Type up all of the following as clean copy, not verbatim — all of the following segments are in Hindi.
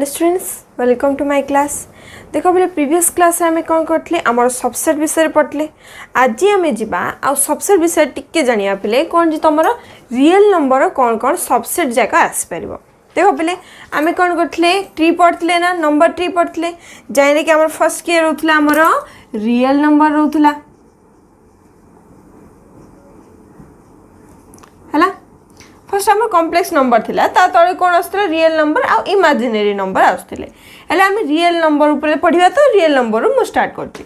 Hello students welcome to my class. देखो बोले प्रीवियस क्लास आम कौन करते आम सबसेट विषय पढ़ले। आज आम जा आ सबसेट विषय टिके जाना पे कौन जी तुम रियल नंबर कौन कौन सबसेट जाक आसपार। देखो पे आम कौन करते ट्री पढ़ते ना नंबर ट्री पढ़ते जैसे कि आम फर्स्ट किए रोला आमर रियल नंबर रोला है। फर्स्ट आम कॉम्प्लेक्स नंबर थिला ता तळे कोन आस्तले रियल नंबर आ इमेजिनरी नंबर आस्तले हेले आम रियल नंबर ऊपर पढ़िबा तो रियल नंबर मु स्टार्ट करती।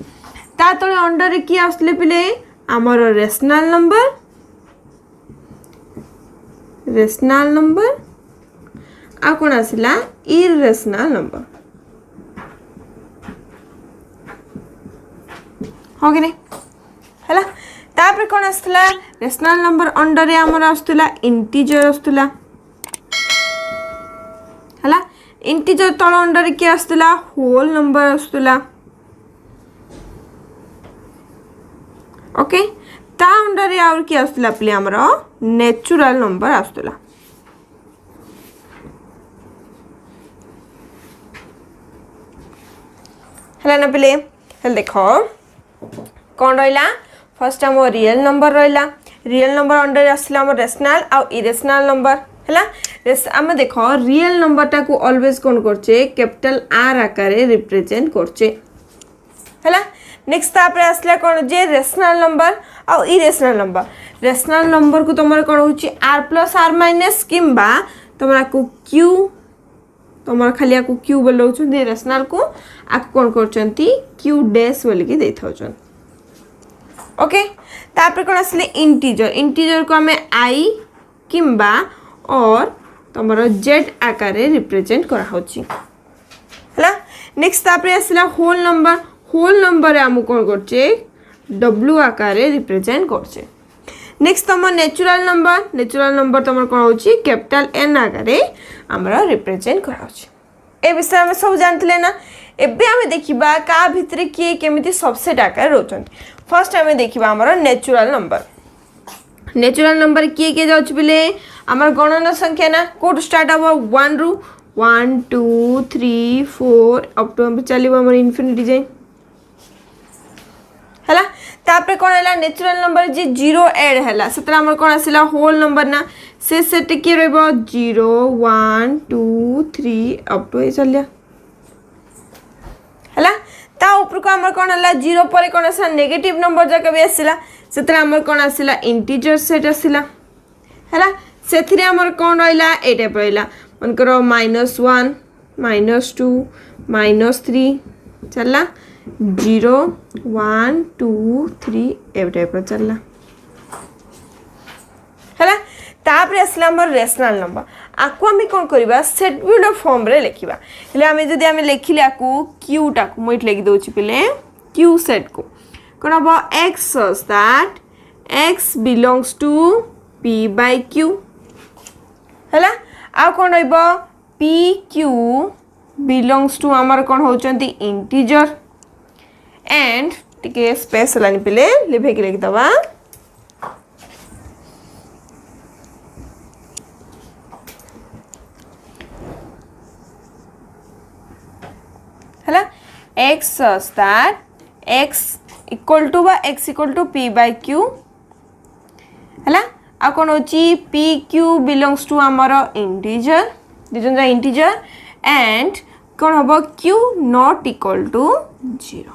ता तळे अंडर रे की आस्तले पिले आमर रेशनल नंबर आ कोन आसिला इरेशनल नंबर हो कि नहीं हैला। तापर कौन आसला रेशनल नंबर अंडर आमर आसला इंटीजर आसला है। इंटीजर तल अंडर किए आसला होल नंबर आसला ओके। ता अंडर आउर किए आसला पे आमर नेचुरल नंबर आसला है ना पे। देखो कौन रहा फर्स्ट आम रियल नंबर रहा रियल नंबर अंडर आसला आम रेशनल आ इरेशनल नंबर है। आम देख रियल नंबर टाक ऑलवेज कौन करचे कैपिटल आर आकार रिप्रेजेंट करचे है। नेक्स्ट तापर आसला कौन जे रेशनल नंबर आ इरेशनल नंबर। रेशनल नंबर को तुम कौन हो आर प्लस आर माइनस किंबा तुम आपको क्यू तुम खाली आपको क्यू बोलाऊँ रेशनल को आपको कौन कर क्यू डैश बोलिकी दे था ओके। तापर कौन आसले इंटीजर इंटीजर को आम आई किंबा और तुम जेड आकार रिप्रेजेंट करा। नेक्स्ट तापर आसला होल नंबर आम कौन करचे डब्ल्यू आकार रिप्रेजेंट करचे। नेक्स्ट तुम नेचुरल नंबर तुम कौन हो कैपिटल एन आकार आमर रिप्रेजेंट करा। ए विषय आम सब जानते ना। एबे आम देखा क्या भितर किए केमिति सबसेट आकार रोचन। फर्स्ट आम देखा आमर नेचुरल नंबर किए किए जाउछ बिले आमर गणन संख्या ना कोड स्टार्ट हम 1 रु 1 2 3 4 अप टू हम चलिबो आमर इनफिनिटी जाय हैला। तापर कोन हैला नेचुरल नंबर जे 0 ऐड हैला सेतरा आमर कोन आसिला होल नंबर ना से सेट के रहबो 0 1 2 3 अप टू ए चलिया हैला। ता ऊपर को आमर कोन हला 0 पर कोन आसिला नेगेटिव नंबर जाक भी आसिला सेतरा आमर कोन आसिला इंटीजर सेट आसिला हैला। सेथिरे आमर कोन रहला ए टाइप रहला मन करो -1 -2 -3 चलला 0 1 2 3 ए टाइप चलला हैला। तापर आसला आमर रेशनल नंबर आपको आम कौन करवा सेट फॉर्म रे लिखा हेले आम जदि आम लिखिले आपको क्यू टाक मुझे लिखि दूसरी पे क्यू सेट को कौन हम x such that x belongs to P by Q है। आ कौन पी क्यू बिलोंग्स टू आमर कौन होचंती इंटीजर एंड टिके स्पेस लानी पे लिखेक लिखिदबा है x such that x equal to x equal to P by Q है। आ कौन हो पी क्यू बिलोंग्स टू आमर इंटीजर दिजन इंटीजर एंड कौन हम क्यू नॉट इक्वल टू 0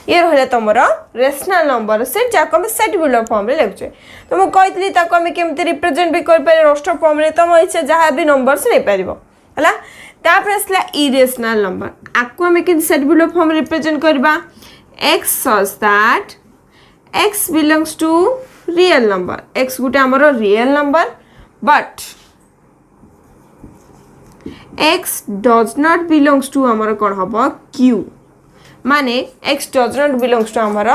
ये रहा तुम रेशनल नंबर सेट जहाँ आम सेट बिल्डर फॉर्म रे लिखुचे। तो मुझे कही आम केमती रिप्रेजेंट भी कर रोस्टर फॉर्म रे तुम इच्छा जहाँ भी नंबर्स नहीं पार है। तापर आसला इरेशनल नंबर आपको आम के सेट बिल्डर फॉर्म रिप्रेजेंट करबा x such that x belongs to real number x गोटे आमर real number but x does not belongs to आमर कौन हम क्यू माने x does not belongs to आमर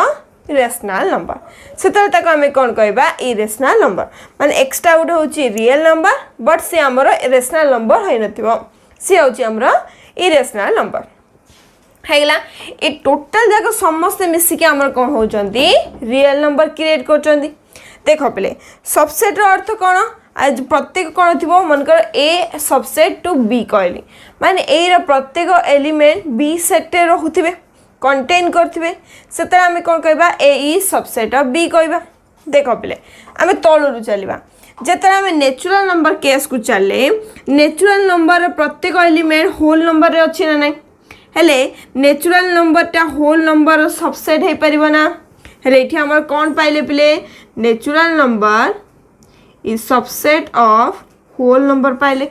रेशनल नंबर से आम कौन कहवा इरेशनल नंबर माने एक्सटा गोटे हूँ रियल नंबर बट से आमर रेशनल नंबर हो न सी हूँ आमर इरेशनल नंबर हैगला। ए टोटल जाक समस्ते मिसिकी आमर कौन होचंती रियल नंबर क्रिएट करचंती। देख पे सबसेट अर्थ कौन आज प्रत्येक कौन थी मनकर ए सबसेट टू बी कहली माने ए प्रत्येक एलिमेंट बी सेट रुथे कंटेन करथिबे सेतरा आमे कोन कहबा ए इज सबसेट ऑफ बी कहबा। देख पिले आमे तळु चलिबा जेतरा आमे नेचुरल नंबर केस को चले नेचुरल नंबर प्रत्येक एलिमेंट होल नंबर रे अछि ना नै हेले नेचुरल नंबर टा होल नंबर सबसेट हे परिबो ना हेले इठी हमर कोन पाइले पिले natural number is subset of whole number पाइले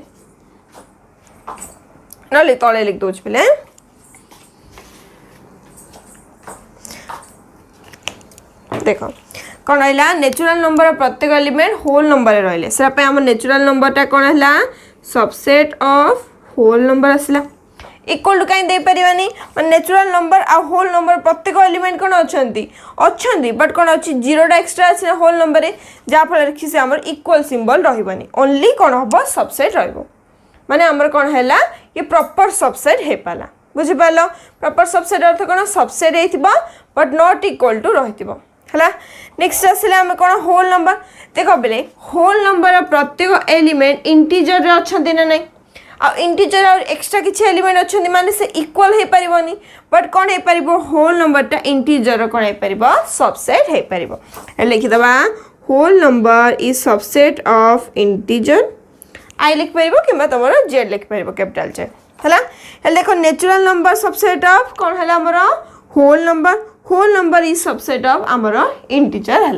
नले तळे लिख दोछ पिले देखो कौन रहा नेचुरल नंबर प्रत्येक एलिमेंट होल नंबर रहिले से आम नेचुरल नंबर टा कौन है सबसेट ऑफ होल नंबर आसला इक्वल टू कहीं दे परिवानी नेचुरल नंबर आ होल नंबर प्रत्येक एलिमेंट कौन अच्छी बट कौन अच्छी जीरोटा एक्सट्रा अच्छे होल नंबर जहाँफल कि से आमर इक्वल सिंबल रही ओनली कौन हम सबसेट माने आमर कौन है ये प्रॉपर सबसेट हो पाला बुझिपाल प्रॉपर सबसेट अर्थ कौन सबसेट हो बट नॉट इक्वल टू रही है। नेक्स्ट आसला आम कौन होल नंबर देख बेले होल नंबर प्रत्येक एलिमेंट इंटीजर रे अच्छे ना नहीं आ इंटीजर और एक्स्ट्रा किसी एलिमेंट अच्छे माने से इक्वल हो पारिबनी बट कौन हो पार होल नंबरटा इंटीजर कौन हो पार सबसेट हो पार लिखिदबा whole number is subset of integer आई लिख पार कि तुम जेड लिख पार कैपिटल जेड है देख नेचुरल नंबर सबसेट ऑफ कौन है आमर whole number is subset of आमर इंटीजर है।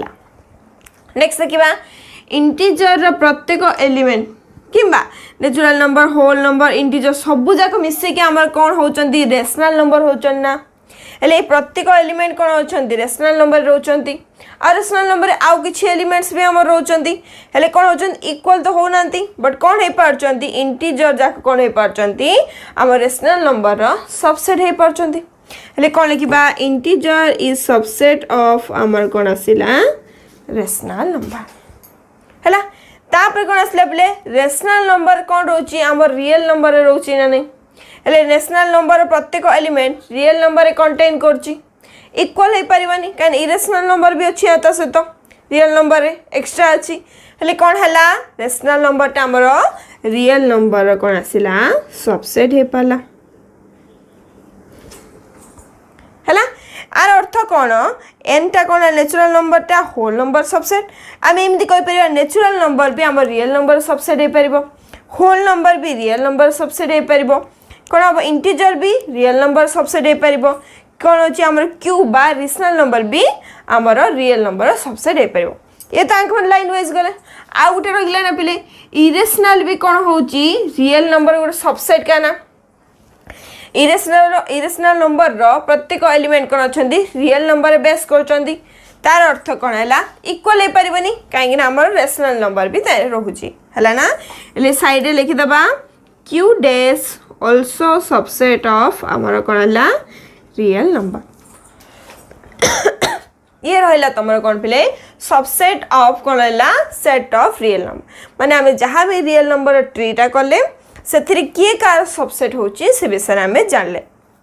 नेक्स्ट देखा इंटीजर प्रत्येक एलिमेंट किंबा natural number whole number integer सबू जाक मिसेक आमर कौन होचंती रेशनल नंबर होचन ना हेले प्रत्येक एलिमेंट कौन होचंती rational number रोचंती a rational number आउ किछि एलिमेंट्स भी आमर रोचंती हेले कौन होचंती इक्वल तो होनांती बट कौन हे पारचंती इंटीजर जाक कौन हे पारचंती आमर रेशनल नंबर रो सबसेट हे पारचंती हेले कौन लिखिबा इंटीजर इज सबसेट ऑफ आमर कौन आसिला रेशनल नंबर हैला तापर कौन आसला बोले रेशनल नंबर कौन रोची आमर रियल नंबर रोची ना नहीं हेले रेशनल नंबर प्रत्येक एलिमेंट रियल नंबर कंटेन करची इक्वल हो पारिबानी कान इरेशनल नंबर भी अच्छी आता सहित रियल नंबर एक्स्ट्रा अच्छी हेले कौन है रेशनल नंबर टा आमर रियल नंबर कौन आसला सबसेट हो पाला है आर अर्थ कौन एन टा कौन नेचुरल नंबर टा होल नंबर सबसेट आम एमती कहीपर नेचुरल नंबर भी आम रियल नंबर सबसेट हो पार होल नंबर भी रियल नंबर सबसेट हो पार कौन हम इंटीजर भी रियल नंबर सबसेट हो पार कौन अच्छी आम क्यू बा रेशनल नंबर भी आमर रियल नंबर सबसेट हो पार ये तो आंख लाइन वाइज गले आउ गोटे रहा ना पिले इरेशनल भी कौन हो रियल नंबर गोटे सबसेट क्या ना इरेशनल नंबर रो प्रत्येक एलिमेंट कौन अच्छा रियल नंबर बेस कर तार अर्थ कौन है इक्वल हो पारिबनी कहीं आम रेशनल नंबर भी रोचे है ना ये साइड रे लिखिदबा Q dash also subset of आमर कौन है रियल नंबर ये रहा तुम कौन पिले सबसेट ऑफ कौन है सेट ऑफ रियल नंबर माने आम जहाँ भी रियल नंबर ट्रीटा कले से किए कार सबसेट होची से विषय आम जानले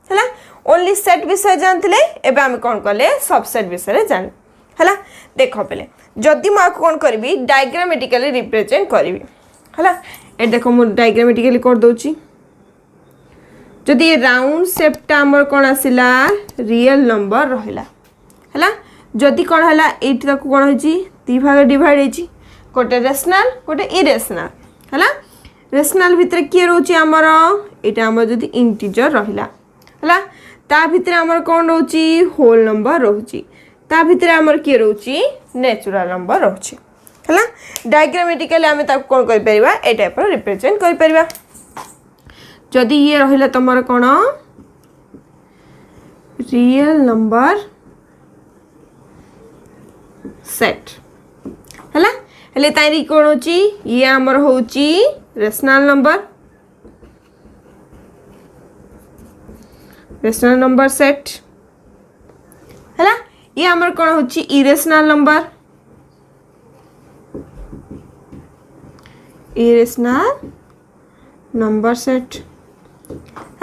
है ओनली सेट विषय जानते एवं आम कौन कले सबसेट विषय जान है देख पे जदि मुझे कौन करी डायग्रामेटिकली रिप्रेजेंट करी है ये देख मुझे डायग्रामेटिकली कर दूची जदि ये राउंड शेपटा आमर कौन आसला रियल नंबर रहा है जदि कौन है ये कौन हो दी भाग डिवाइड होती गोटे रेशनल गोटे इरेशनल है रेशनल भितर किए रोचे आमर यहाँ आम जदि इंटीजर रहा है ता भितर आमर कौन रोची होल नंबर रोची ता भितर आमर किए रोची नेचुरल नंबर रोची है डायग्रामेटिकली आम कौन कर परिबा ए टाइप रिप्रेजेंट कर परिबा जदि ये रहिला तमर कौन रियल नंबर सेट है हेले तारी कौन होची ये आमर होची रेशनल नंबर सेट है ये आमर कौन होची इरेशनल नंबर सेट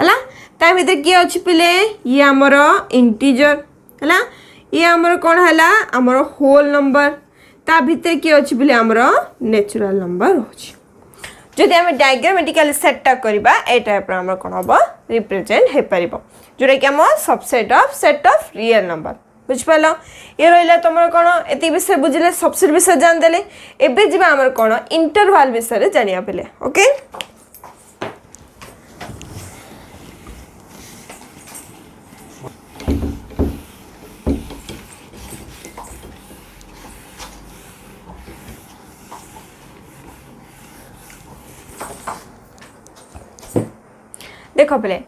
है ता भीतर किए अच्छी पिले ये आमर इंटीजर है ये आमर कौन है आमर होल नंबर ता भितर किए अच्छी बोले आमर नेचुरल नंबर रोचे जदि आम डायग्रामेटिकली सेटटा करवा ए टाइप आम कौन हम रिप्रेजेंट हो पार जोटा कि आम सबसेट ऑफ रियल नंबर बुझिपाल ये रहा तुम कौन ये विषय बुझे सबसेट विषय जानदे एवं जी आम कौन इंटरवाल विषय जाना पे ओके देख पे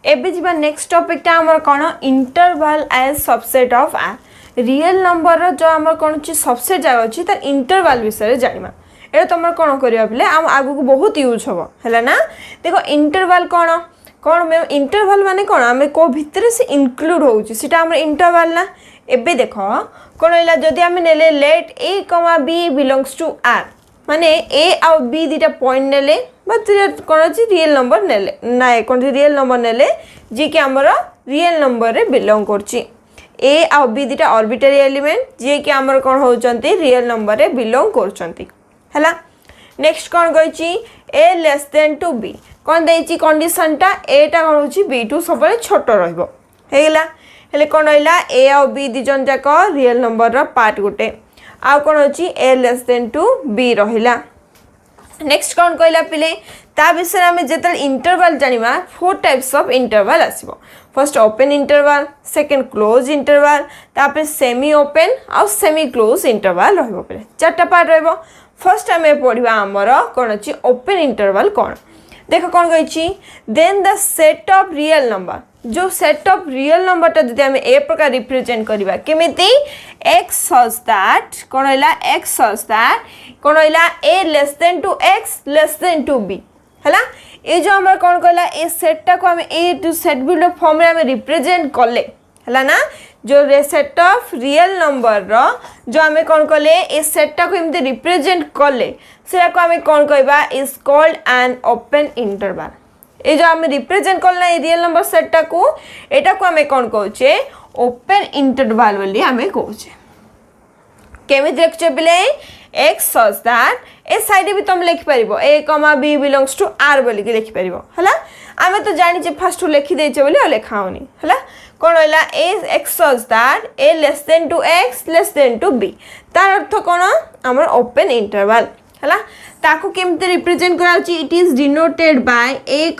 एबे जीवा नेक्स्ट टॉपिक टा हमर कोन interval as subset of real number रो जो हमर कोन छि सबसेट जाय अछि त इंटरवल विषय जानिमा ए तमर कोन करिया बले हम आगु को बहुत यूज होबो हैला ना देखो इंटरवल कोन कोन में इंटरवल माने कोन हमें को भीतर से इंक्लूड होउछि सेटा हमर इंटरवल ना एबे देखो कोन हैला जदी हम नेले let a, b belongs to r माने ए आ बी दीटा पॉइंट नेले कौन अच्छी रियल नंबर नेले ना कौन रियल नंबर नेले जी कि आमर रियल नंबर रे बिलोंग करछि ए आ बी दीटा ऑर्बिटरी एलिमेंट जी कि आमर कौन होचंती रियल नंबर रे बिलोंग करचंती हैला नेक्स्ट कौन कहछि ए लेस देन टू बी कौन देछि कंडीशन टा ए टा कौन होछि बी टू सबले छोट रहइबो हेला हेले कौन रहला ए आ बी दी जन जाक रियल नंबर रो पार्ट गुटे आ कौन होछि a less than to b रहिला नेक्स्ट कौन कहला पिले ता विषय में जेतल इंटरवल जानिबा 4 टाइप्स ऑफ इंटरवल आसीबो first open interval second close interval तापर सेमी ओपन और सेमी क्लोज इंटरवल रहबो पे चारटा पार्ट रहबो फर्स्ट हमें पढिबा हमर कोन अछि ओपन इंटरवल कोन देखो कौन कहिछि then the set of real number जो सेट ऑफ रियल नंबर ता जदि हमें ए प्रकार रिप्रेजेंट करबा केमिति x such that कोन हैला x such that कोन हैला a less than to x less than to b हैला ए जो हमर कोन कहला ए सेट टा को हम ए टू सेट बिल्ड फॉर्म रे हम रिप्रेजेंट करले हैला ना जो सेट ऑफ रियल नंबर रो जो हमें कोन कहले ए सेट टा को एमते रिप्रेजेंट करले सेटा को हमें कोन कहबा is called an open interval ए जो हमें रिप्रेजेंट करला ए रियल नंबर सेट टा को एटा को हमें कोन कहउचे ओपन इंटरवल बोली हमें कहउचे केमि देखछे बिले x such that A side भी तुम लिख परिबो a, b belongs to r बोली के लिख परिबो हला आमे तो जानि जे फर्स्ट लिखि देछे बोली लेखाओनी हला कोन होला a x such that a less than to x less than to b तार अर्थ कोन हमर ओपन इंटरवल हला ताको केमते रिप्रेजेंट कराउची it is denoted by a,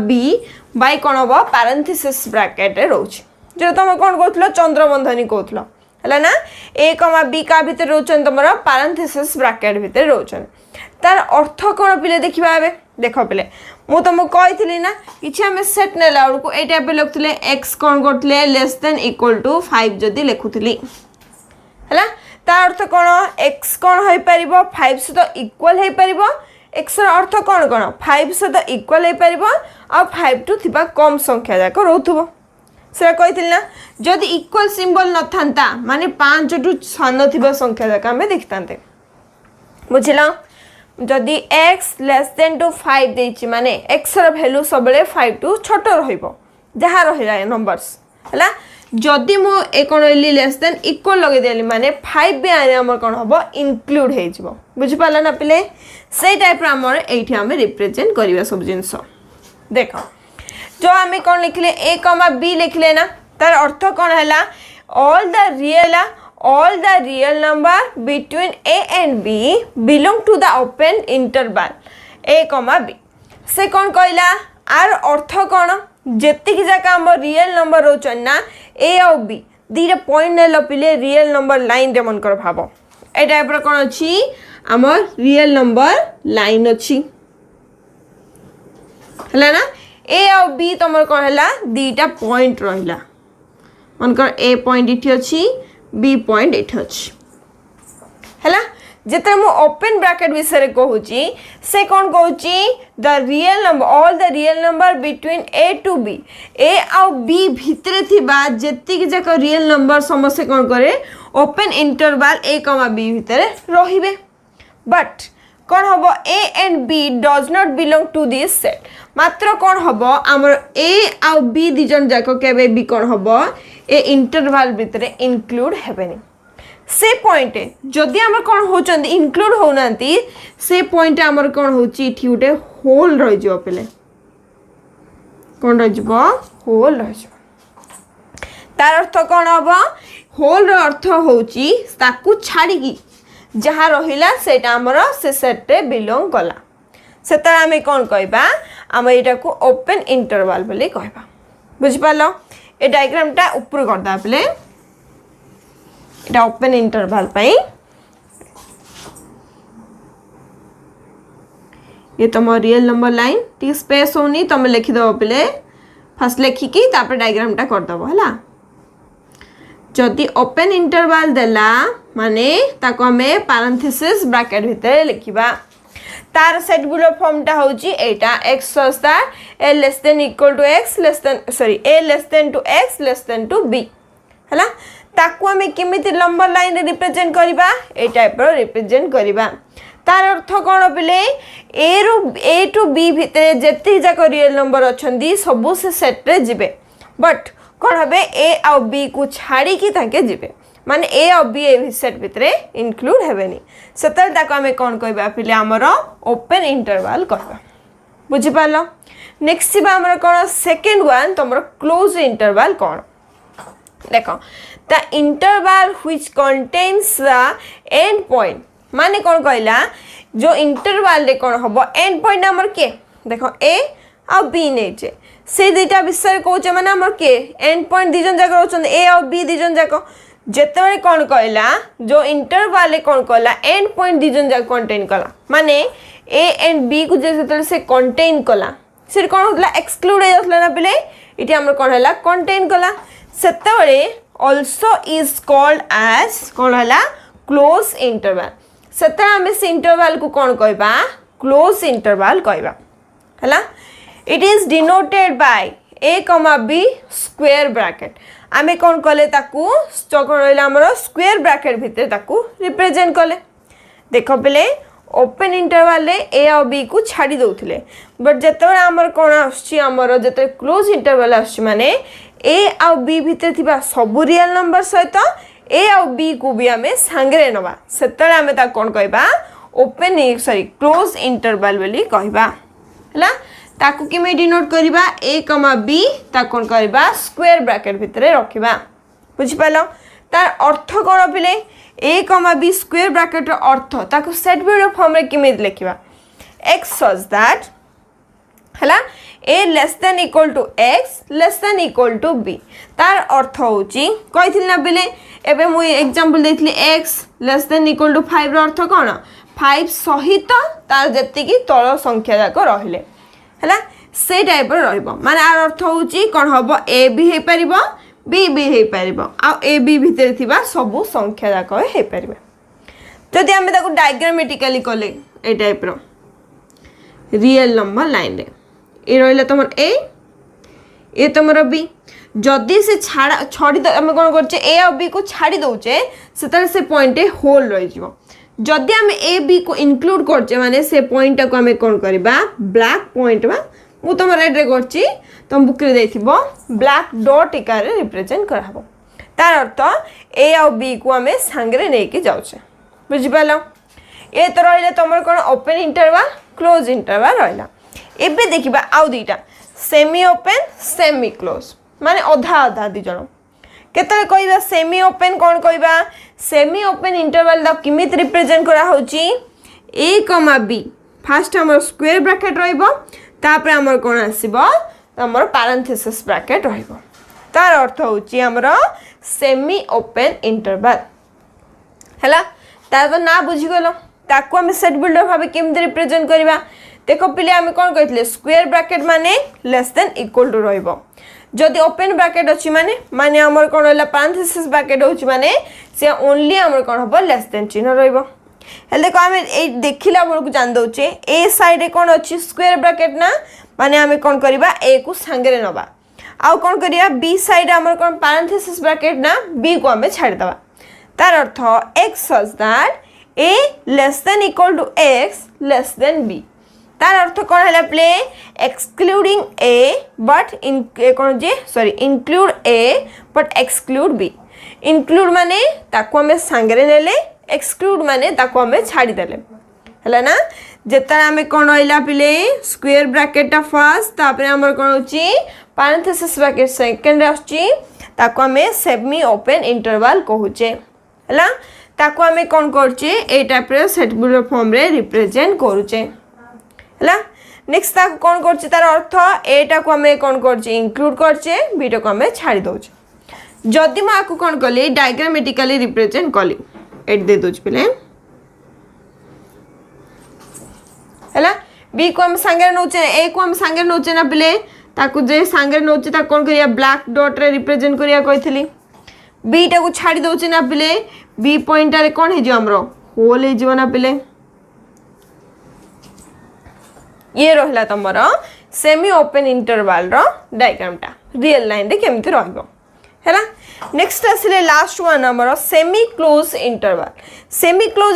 b by कोन होबो पैरेंथेसिस ब्रैकेट रे रहउची जे तुम कोन कहथलो चंद्रबंधनी कहथलो हला ना a, b का भीतर रोचन तमरा पैरेंथेसिस ब्रैकेट भीतर रोचन तार अर्थ कोन पिले देखिबा एबे देखो पिले मु तुमको कहितली ना किछि हमें सेट नेला को एटा पे लिखथले x कोन करथले लेस देन इक्वल टू 5 जदी लिखुथली हला तार अर्थ कोन x कोन होई परिबो 5 से तो इक्वल होई परिबो x र अर्थ कोन कोन 5 से तो इक्वल होई परिबो आ 5 टू थिबा कम संख्या जाक रहथबो से कहितली ना जदि इक्वल सिंबल न थांता माने 5 टू सान थिबा संख्या जाक हमें देखतांते बुझिला जदि x लेस देन टू 5 देछि माने x र वैल्यू सबले 5 टू छोट रहइबो जहा रहिला नंबर्स हला जदि मो ए कोन इली लेस देन इक्वल लगे देली माने 5 भी आने हमर कोन हबो इंक्लूड हे जिवो बुझि पाला ना पिले से टाइप रा हमर एठी हम रिप्रेजेंट करिवा सब जिंस देखो जो हमें कौन लिखले a, b लिखले ना तार अर्थ कौन हैला all the real number between a and b belong to the open interval a, b से कौन कहला आर अर्थ कौन जेति की जाका हम रियल नंबर रोचन ना a और b दीटा पॉइंट ने लपिले रियल नंबर लाइन रे मन कर भाबो ए टाइप रो कौन अछि हमर रियल नंबर लाइन अछि हला ना ए और बी तुम कौन है दीटा पॉइंट रहा मनकर ए पॉइंट इठी अच्छी बी पॉइंट इठी अच्छी है जिते मु ओपन ब्रैकेट विषय कहूची से कौन कहूची the real number all the real number between a to b a और बी भितर थिबा जेतिक जाक रियल नंबर समस्त कौन करे ओपन इंटरवल a, b भितर रहिबे बट कौन हम a and b does not belong to this set मात्र कौन हम आमर a आ b दिजन जाक केबे भी कौन हम ए इंटरवल भितर इंक्लूड हेबेनी से पॉइंट जदि आम कौन होचंदी इनक्लूड होनांती से पॉइंट आमर कौन होची इठी गोटे होल रहि जिवो पिले कौन रहि जिवो होल रहि जिवो तार अर्थ कौन हबो होल रो अर्थ होची ताकू छाड़ी की जहाँ रहिला सेटा आमर से सेट रे बिलोंग कला सेता आमे कौन कहबा आम एटा को ओपन इंटरवल बोली कहबा बुझ पालो ए डायग्राम टा ऊपर कर दा पिले एटा ओपन इंटरवल पई ये तुम real number line T space होनी तुम लिखि दो पिले फर्स्ट लिखिकी तापर डायग्राम टा कर दबो हला जदि ओपन इंटरवल देला माने ताको हमें पैरेंथेसिस ब्रैकेट भितर लिखिबा तार सेट बुलर फॉर्म टा होची एटा x such that a less than equal to x less than sorry a less than to x less than to b हला ताकू हमें केमिति नंबर लाइन रे रिप्रेजेंट करिबा ए टाइप रो रिप्रेजेंट करिबा तार अर्थ कोन पिले a टू b भितरे जेति जाक रियल नंबर अछंदी सबु से सेट रे जिबे बट कोन हबे a आ b को छाड़ी की ताके जिबे माने ए और बी ए सेट भितरे इनक्लूड हेबेनी सेतल ताको हमें कोन कहबा पिले हमर ओपन इंटरवल कहबा बुझि पालो नेक्स्ट बा हमर कोन सेकंड वन तमर क्लोज इंटरवल कोन देखो the interval which contains the end point माने कोन कहला जो इंटरवल रे कोन हबो एंड पॉइंट हमर के देखो ए और बी नै जे से दुटा विषय कहूचे माने हमर के एंड पॉइंट दिजन जाक रहउछन ए और बी दिजन जाक जेतेबेले कौन कहला जो इंटरवल कौन कहला एंड पॉइंट दिजन जाक कंटेन कला माने ए एंड बी को जेतेबेले से कंटेन कला से कौन होतला एक्सक्लूड हो जातला ना पिले इटी हमर कौन हला कंटेन कला सेतेबेले आल्सो इज कॉल्ड एज कौन हला क्लोज इंटरवल सेते हम से इंटरवल को कौन कहबा क्लोज इंटरवल कहबा हला it is denoted by a, b square bracket आमे कौन कले ताकू स्टॉक रहिला हमर स्क्वायर ब्रैकेट भितर ताकू रिप्रेजेंट कले देखो पले ओपन इंटरवल रे a और b को छाड़ी दउथिले बट जेतबे हमर कोन आछि हमर जेते क्लोज इंटरवल आछि माने a और b भितर थिबा सब रियल नंबर सहित a और b को भी हमें संगरे नबा सेतले हमें ता कोन कहबा ओपन क्लोज इंटरवल बोली कहबा हला ताकू कि मैं डिनोट करिबा a, b ता कोन करबा स्क्वायर ब्रैकेट भितरे रखिबा बुझि पालो तार अर्थ कोन पिले a, b स्क्वायर ब्रैकेट रो अर्थ ताकू सेट बिल्डर फॉर्म रे किमे लिखिबा x such that हला a less than equal to x less than equal to b तार अर्थ होची कहिथिल ना बिले एबे मु एग्जांपल देथिली x less than equal to 5 रो अर्थ कोन 5 सहित तार जत्ते की तळ संख्या जाक रहिले हला से टाइप रहिबो माने आर अर्थ होची कोन हबो a भी हे परिबो b भी हे परिबो आ a b भितर थिबा सब संख्या जाक हे परिबो जदि हम ताको डायग्रामेटिकली कले ए टाइप रो रियल नंबर लाइन रे ए रहिला तमर a ए तमर b जदि से छाड़ी हम कोन करचे a और b को छाड़ी दउचे सेतर से पॉइंट होल रहि जिवो जदि हम ए बी को इनक्लूड करचे माने से पॉइंट को हमें कोन करबा ब्लैक पॉइंट बा मु तुम रेड रे करची तुम बुक रे देथिबो ब्लैक डॉट इकार रे रिप्रेजेंट करहबो तार अर्थ ए और बी को हमें संगरे नै के जाउछे बुझि पालो ए तो रहिला तमर कोन ओपन इंटरवल क्लोज इंटरवल रहिला एबे देखिबा आउ दीटा सेमी ओपन सेमी क्लोज माने आधा आधा दी जण केतले कहबा सेमी ओपन कोन कहबा सेमी ओपन इंटरवल द किमित रिप्रेजेंट करा होची a, b फर्स्ट हमर स्क्वायर ब्रैकेट रहइबो तापर हमर कोन आसीबो हमर पैरेंथेसिस ब्रैकेट रहइबो तार अर्थ होची हमर सेमी ओपन इंटरवल हला तार ना बुझी गलो ताको हम सेट बिल्डर भाबे किमित रिप्रेजेंट करबा देखो पिले हम कोन कहथले स्क्वायर ब्रैकेट माने लेस देन इक्वल टू रहइबो जदि ओपन ब्रैकेट अछि माने माने हमर कोन होला पैरेंथेसिस ब्रैकेट होछि माने से ओनली हमर कोन हबो लेस देन चिन्ह रहइबो हेले देखो हम ए देखिला बळकु जान दउचे ए साइड रे कोन अछि स्क्वायर ब्रैकेट ना माने हम कोन करबा ए को संगरे नबा आउ कोन करिया बी साइड हमर कोन पैरेंथेसिस ब्रैकेट ना बी को हमें छाड़ दबा तार अर्थ x such that a less than equal to x less than b तार अर्थ कोन हला play excluding a but in cone J sorry include a but exclude b include माने ताको हमें सांगरे नेले एक्सक्लूड माने ताको हमें छाड़ी देले हला ना जेता हमें कोन होइला पिले स्क्वायर ब्रैकेट टा फर्स्ट तापर हमर कोन होची पैरेंथेसिस ब्रैकेट सेकंड रे आछी ताको हमें सेमी ओपन इंटरवल कहूचे हला ताको हमें कोन करचे ए टाइप रे सेट बुलर फॉर्म रे रिप्रेजेंट करूचे हला नेक्स्ट ताको कोन करचे तार अर्थ एटा को हमें कोन करचे इंक्लूड करचे बीटा को हमें छाड़ी दोचे जदि मा को कोन कली डायग्रामेटिकली रिप्रेजेंट कली एट दे दोच पिले हला बी को हम संगे नोचे ए को हम संगे नोचे ना पिले ताकू जे संगे नोचे ता कोन करिया ब्लैक डॉट रे रिप्रेजेंट करिया कहितली बी टा को छाड़ी दोचे ना पिले बी पॉइंट रे कोन हे जो हमरो होल हे जो ना पिले ये रहला तमरो सेमी ओपन इंटरवल रो डायग्राम टा रियल लाइन रे केमति रहबो हैला नेक्स्ट आसिले लास्ट वन हमरो सेमी क्लोज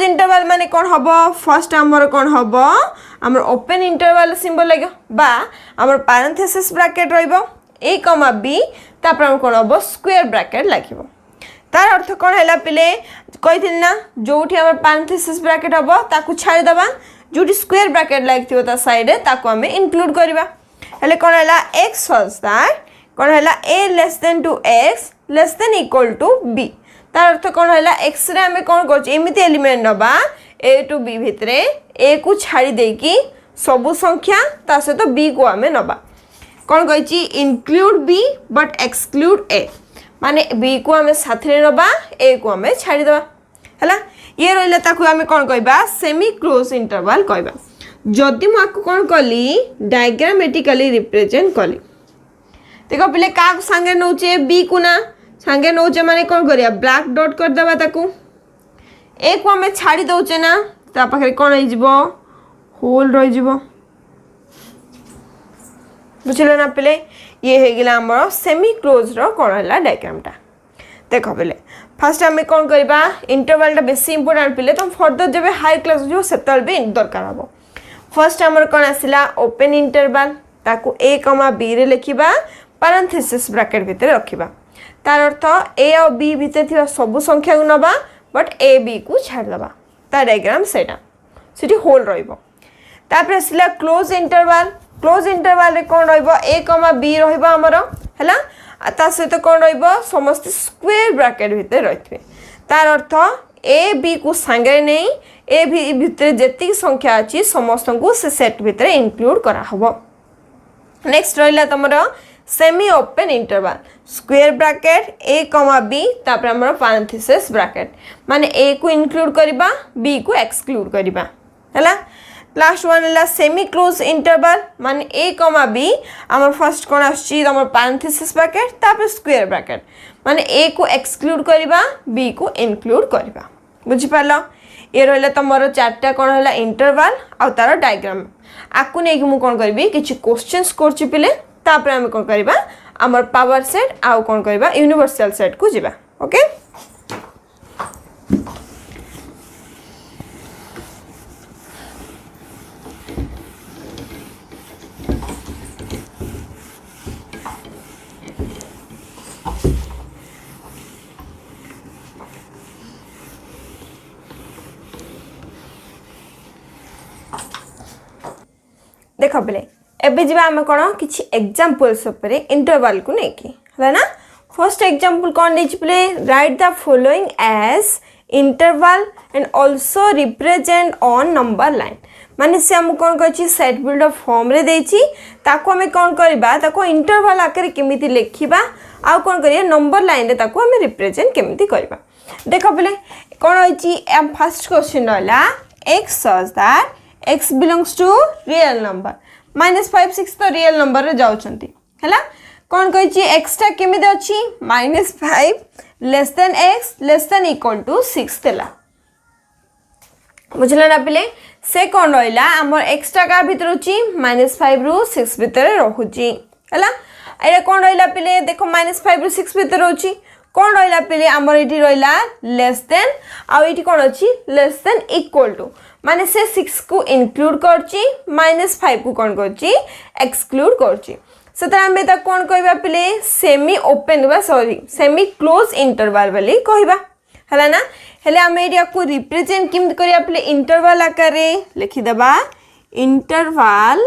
इंटरवल माने कोन हबो फर्स्ट हमरो कोन हबो हमर ओपन इंटरवल सिंबल लागो बा हमर पैरेंथेसिस ब्रैकेट रहइबो a, b तापर हम कोन हबो स्क्वायर ब्रैकेट लागिबो तार अर्थ कोन हैला पिले कहिथिन ना जोठी हमर पैरेंथेसिस ब्रैकेट हबो ताकू छाड़ी दबा जोठी स्क्वायर ब्रैकेट लागिथिबो ता साइड रे ताकू हमें इंक्लूड करबा हले कोन हैला x वाज दैट कोन हैला a less than to x less than equal to b तार अर्थ कोन हैला x रे हमें कोन करछ एमिति एलिमेंट नबा a टू b भितरे a को छाड़ी देकी सबु संख्या ता से तो b को हमें नबा कोन कहछि include b but exclude a माने b को हमें साथ रे नबा a को हमें छाड़ी दबा हला ये रहला ताकू हमें कोन कहबा सेमी क्लोज इंटरवल कहबा जदि म आकु कोन कली डायग्रामेटिकली रिप्रेजेंट कली देखो पिले का संगे नौचे बी को ना संगे नौचे माने कोन करिया ब्लैक डॉट कर देबा ताकू ए को हमें छाड़ी दोचे ना ता पाखरे कोन होई जिवो होल रहि जिवो बुझले ना पिले ये हे गेला हमर सेमी क्लोज रो कोन हला डायग्राम टा देखो पिले फर्स्ट हमें कोन करबा इंटरवल टा बेसी इंपोर्टेंट पिले तुम फर्दर जबे हाई क्लास जो सेतल भी दरकार हबो फर्स्ट हमर कोन आसिला ओपन इंटरवल ताकू a, b रे लिखिबा पैरेंथेसिस ब्रैकेट भितर रखिबा तार अर्थ a और b भितर थिबा सब संख्या को नबा बट a b को छाड़ दबा ता डायग्राम सेटा सिटी होल रहइबो तापर आसिला क्लोज इंटरवल रे कोन रहइबो a, b रहइबो हमरो हला ता से तो कोन रहइबो समस्त स्क्वायर ब्रैकेट भितर रहितबे तार अर्थ a b को संगे नहीं a b भितर जेति संख्या अछि समस्त को से सेट भितर इंक्लूड करा हबो नेक्स्ट रहला तमरो semi open interval square bracket a, b तापर हमर पैरेंथेसिस ब्रैकेट माने a को इंक्लूड करबा b को एक्सक्लूड करबा हला लास्ट वन हला सेमी क्लोज इंटरवल माने a, b हमर फर्स्ट कोन आछि हमर पैरेंथेसिस ब्रैकेट तापर स्क्वायर ब्रैकेट माने a को एक्सक्लूड करबा b को इंक्लूड करबा बुझि पालो ये रहला तमरो चारटा कोन हला इंटरवल आ तार डायग्राम आकु नै कि मु कोन करबी किछि क्वेश्चंस करछि पिले तापर हम कोन करबा हमर पावर सेट आ कोन करबा यूनिवर्सल सेट को जिबा ओके देखो पिले एबे जिबा हम कोन किछि एग्जांपल्स ऊपर इंटरवल को नै कि हला ना फर्स्ट एग्जांपल कोन दैछि पिले right the following as interval and also represent on number line माने से हम कोन कहछि सेट बिल्डर फॉर्म रे दैछि ताको हम कोन करबा ताको इंटरवल आकर केमिति लिखिबा आ कोन करिया नंबर लाइन रे ताको हम रिप्रेजेंट केमिति करबा देखो पिले कोन होइछि एम फर्स्ट क्वेश्चन रहला x such that x belongs to real number -5 6 तो रियल नंबर रे जाउछंती हला कोन कहै छी x टा केमि दे अछि -5 less than x less than equal to 6 देला बुझला ना पिले से कोन रहला हमर x टा का भीतर अछि -5 रु 6 भीतर रहउची हला एरे कोन रहला पिले देखो -5 रु 6 भीतर रहउची कोन रहला पिले हमर एठी रहला लेस देन आ एठी कोन अछि लेस देन इक्वल टू माने से 6 को इंक्लूड करची -5 को कोन करची एक्सक्लूड करची से आम कौन कहवा पिले सेमी ओपन बा सॉरी सेमी क्लोज इंटरवल बोली कहवा है ना। हेले आम को रिप्रेजेंट किम करिया पिले इंटरवल आकार लिखिदेबा इंटरवल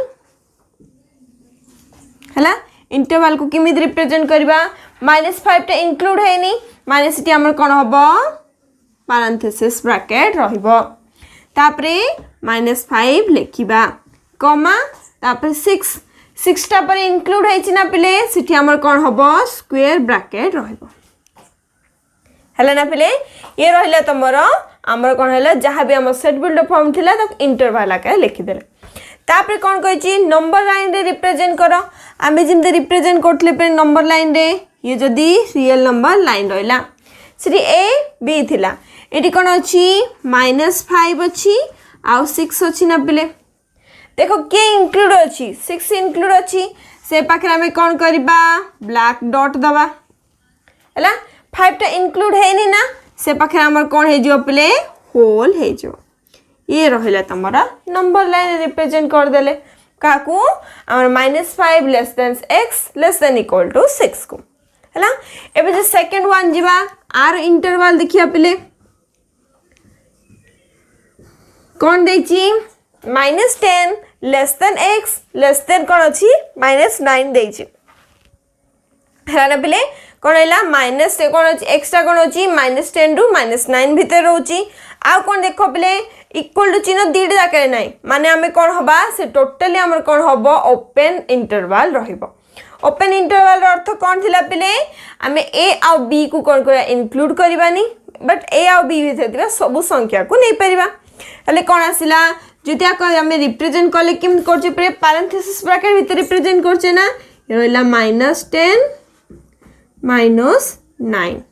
है। इंटरवल को किमी रिप्रेजेंट करवा -5 टा इंक्लूड है नहीं माइनस टी आमर कौन हम पारेंथेसिस ब्रैकेट रहिबो तापरे -5 लिखिबा कमा तापरे 6 टा पर इंक्लूड है ना पिले सिटी आमर कौन हम स्क्वायर ब्रैकेट रहिबो है ना पिले। ये रहिला तमर आमर कौन है जहाँ भी आम सेट बिल्ड फॉर्म थिला तो इंटरवल आकार लिखिदेले तापरे कौन कही नंबर लाइन रे रिप्रेजेंट कर आम जमी रिप्रेजेंट करते नंबर लाइन रे ये जदि रियल नंबर लाइन रहा सी ए बी थिला ये कौन अच्छी -5 अच्छी आउ 6 अच्छी ना पिले देखो किए इंक्लूड अच्छी 6 इंक्लूड अच्छी से पाखे आम कौन करवा ब्लैक डॉट दबा है 5 टा इंक्लूड है नहीं ना से पाखे आमर कौन हो पिले होल हो ये रहा तुम नंबर लाइन रिप्रेजेंट करदेले क्या आमर -5 less than x less than equal to 6 को है ना। एबे जो सेकंड वन जीवा आर इंटरवल देखिया पिले कौन देची -10 less than x less than कौन अच्छी -9 देची है ना पिले कौन है माइनस कौन अच्छी एक्सट्रा कौन अच्छी -10 टू -9 भितर रोची आ कौन देख पिले इक्वल टू चिन्ह दीटा जाकर ना माने आम कौन हवा से टोटाली आम कौन हम ओपन इंटरवल रहिबो ओपन इंटरवल अर्थ कौन थिला पिले आम ए आ बी को कौन कर इनक्लूड करवानी बट ए आ बी भितर सब संख्या को नहीं पारिबा हेले कौन आसिला जदि आम रिप्रेजेंट कले केम करछे प्रे पारेंथेसिस ब्रैकेट भितर रिप्रेजेंट करछे ना ये रहिला -10 -9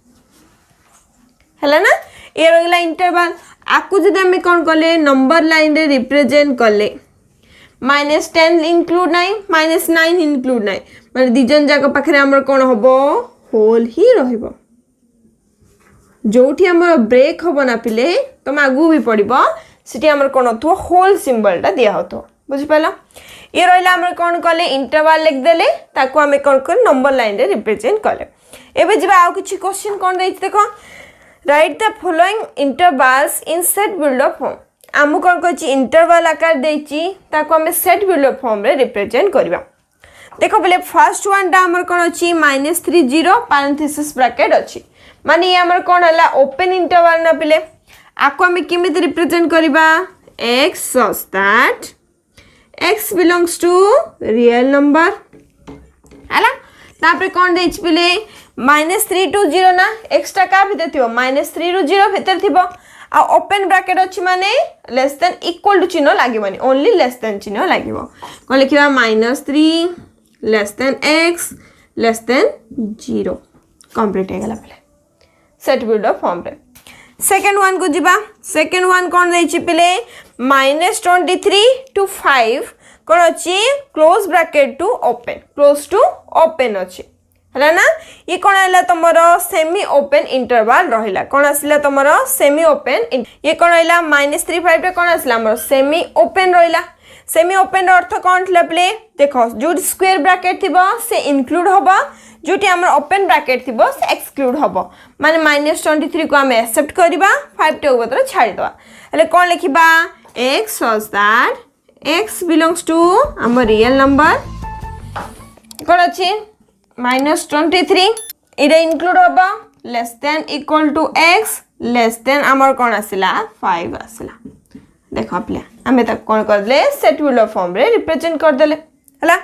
है ना। ये रहा इंटरवल आपको जब आम कौन कले नंबर लाइन रे रिप्रेजेंट कले -10 इंक्लूड नाई -9 इंक्लूड नाई माने दिजन जाक पाखे आमर कौन हम होल ही रहिबो जोठी आमर ब्रेक हम ना पिले तुम आगू भी पड़ो सीटी आमर कौन हो होल सिंबलटा दिया हो बुझिपाल। ये रहा आमर कौन कले इंटरवल लिखदेले ताको आम कौन कर नंबर लाइन रे रिप्रेजेंट कले। एबे जिबा आउ किछि क्वेश्चन कौन देछि देखो right the following intervals in set buildup form आमु कौन कही इंटरवल आकार देछि ताको आम सेट बिल्डअप फॉर्म रे रिप्रेजेंट करबा देखो बोले फर्स्ट वन टा हमर कौन अच्छी -30 पारेंथेसिस ब्रैकेट अच्छी माने ये हमर कौन है ओपन इंटरवल ना पिले आपको आम किमी रिप्रेजेंट करबा x such that x belongs to real number है ना तापरे कौन देछि पिले -3 to 0 ना एक्स्ट्रा का भितर थिबो -3 ରୁ 0 भितर थिबो आ ओपन ब्रैकेट अछि माने लेस देन इक्वल टू चिन्ह लागिबोनी ओनली लेस देन चिन्ह लागिबो कोन लिखिबा -3 less than x less than 0 complete हे गेला पले सेट बिल्डअप फॉर्म रे। सेकंड वन को जिबा सेकंड वन कोन देछि पिले -23 to 5 कोन अछि close bracket to open close to open अछि है ना। ये कौन है तुमर सेमी ओपन इंटरवल रहा कौन आसला तुमर सेमी ओपन ये कौन है -35 टा कौन आसला सेमी ओपन रहा सेमी ओपन अर्थ कौन थी प्ले देख जो स्क्वायर ब्रैकेट थी से इनक्लूड हम जोटी आम ओपन ब्रैकेट थी से एक्सक्लूड हम माने -23 को आम एक्सेप्ट करवा 5 टा बदल छाड़ीदे हेल्ले कौन लिखा x such that x belongs to आम रियल नंबर कौन अच्छी -23 इधर इंक्लूड हम less than equal to x less than आमर कौन आसला 5 आसला देख पे आम तक कौन करदे सेट बिल्डअप फॉर्म रे रिप्रेजेंट करदेले है।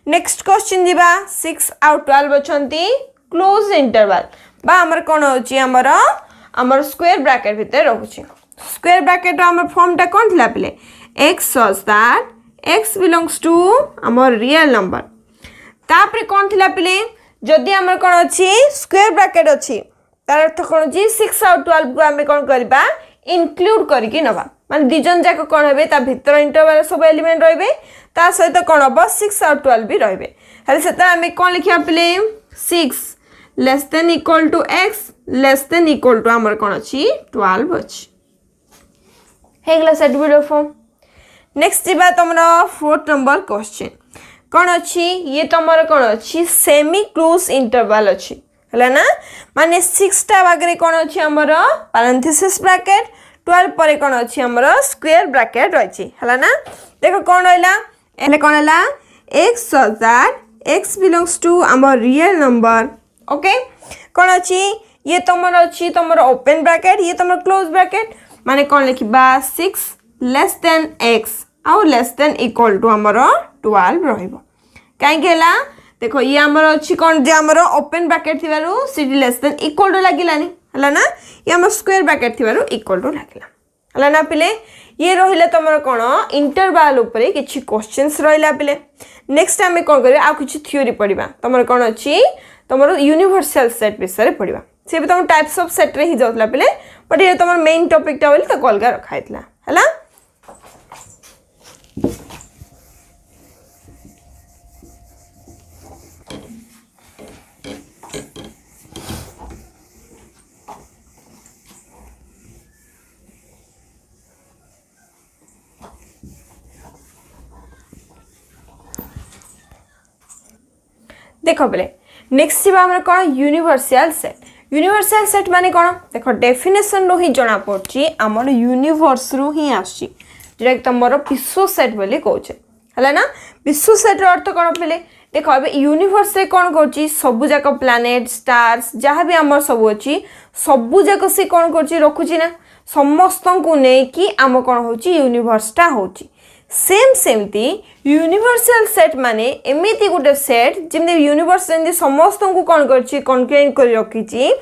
नेक्स्ट क्वेश्चन दिबा 6 आउ 12 अछंती क्लोज इंटरवल बा आमर कौन होची आमर स्क्वायर ब्रैकेट भितर रहउची स्क्वायर ब्रैकेट आमर फॉर्म टा कौन थिला पले x such that x belongs to आमर रियल नंबर तापरे कौन थिला पिले जदि आमर कौन अच्छी स्क्वायर ब्रैकेट अच्छी तार अर्थ कौन अच्छी 6 आउ 12 को आम कौन करबा इनक्लूड करके नबा माने दिजन जाक कौन हेबे ता भितर इंटरवल सब एलिमेंट रहबे ता सहित कौन हम 6 आउ 12 भी रहबे हेले सेता आम कौन लिखिया पिले 6 less than equal to x less than equal to आमर कौन अच्छी 12 अच्छी हेगला सेट बिल्डअप फॉर्म। नेक्स्ट जीवा तुमरा 4th नंबर क्वेश्चन कौन अच्छी ये तुमर कौन अच्छी सेमी क्लोज इंटरवल अच्छी है ना माने 6टा भागे कौन अच्छी आमर पैरेंथेसिस ब्रैकेट 12 पर कौन अच्छी आमर स्क्वायर ब्रैकेट रही है ना देखो कौन रहा कौन है x such that x belongs to आमर रियल नंबर ओके कौन अच्छी ये तुमर अच्छी तुमर ओपन ब्रैकेट ये तुमर क्लोज ब्रैकेट माने कौन लिखा 6 लेस देन x आउ लेस देन इक्वल टू आमर 12 रहिबो काहे केला देखो ये आमर अच्छी कौन जे आमर ओपन ब्रैकेट थिबारु सीडी लेस देन इक्वल टू लागिलानी हला ना ये आमर स्क्वायर ब्रैकेट थिबारु इक्वल टू लागिला हला ना पिले ये रहिला तमर कोन इंटरवल ऊपर किछि क्वेश्चंस रहिला पिले नेक्स्ट टाइम कोन करिया आ किछि थ्योरी पढिबा तमर कोन अछि तमर यूनिवर्सल सेट विषय पढिबा से भी तुम टाइप्स ऑफ सेट रे ही जाउतला पिले बट ये तुम मेन टॉपिक टा बोली त कलगा रखाइतला हला देखो बोले नेक्स्ट जीवा हमर कोन यूनिवर्सल सेट माने कोन देखो डेफिनेशन रो ही जना पड़ची हमर यूनिवर्स रो ही आछि जेटा कि तमर विश्व सेट बोली कहउछे हला ना विश्व सेट रो अर्थ कोन पले देखो अबे यूनिवर्स रे कोन करची सब जाक प्लैनेट स्टार्स जहाँ भी हमर सब अछि सब जाक से कोन करची रखुची ना समस्तन को नै कि आम कोन होची यूनिवर्स टा होची सेम सेमती यूनिवर्सल सेट माने एमिति गुटे सेट जेमते यूनिवर्स जेमते समस्त को कोन करची कन्टेन कर रखिची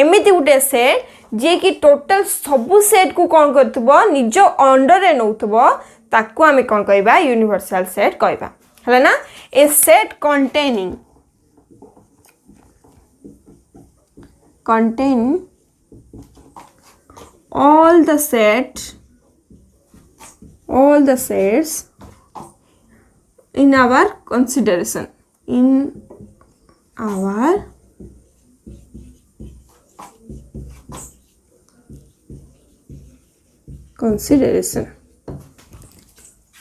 एमिति गुटे सेट जे कि टोटल सब सेट को कोन करथबो निज अंडर रे नउथबो ताकू हमें कोन कहबा यूनिवर्सल सेट कहबा हला ना ए set contain all the sets in our consideration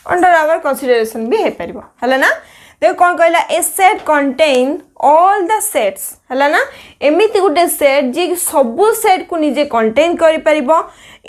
under our consideration भी है परिबो हला ना देखो कौन कहला a set contain all the sets हला ना एमिति गुटे सेट जे सब सेट को निजे कंटेन करि परिबो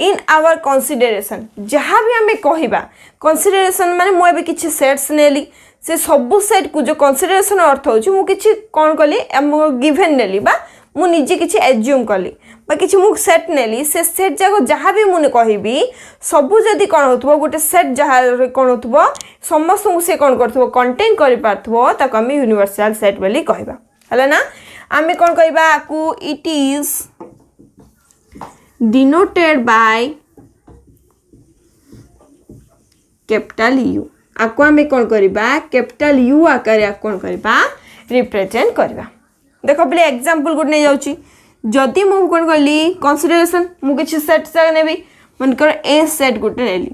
इन आवर कंसीडरेशन जहाँ भी हमें कहिबा कंसीडरेशन माने मो एबे किछि सेट्स नेली से सब सेट को जो कंसीडरेशन अर्थ होछि मु किछि कोन कली गिवन नेली बा मु निजे किछि एज्यूम कली बा किछि मु सेट नेली से सेट जाको जहाँ भी मुने कहबी सबु जदी कोन होतबो गुटे सेट जहाँ कोन होतबो समस्त से कोन करथबो कंटेन करि पारथबो ताको हम यूनिवर्सल सेट बोली कहबा हला ना आमे कोन कहबा आकू it is denoted by capital U आकू आमे कोन करबा कैपिटल यू आकार कोन करबा रिप्रेजेंट करबा देखो पले एग्जांपल गुड नै जाउची जदि मु कोन करली कंसीडरेशन मु किछि सेट सा नेबी मन कर ए सेट गुटे नेली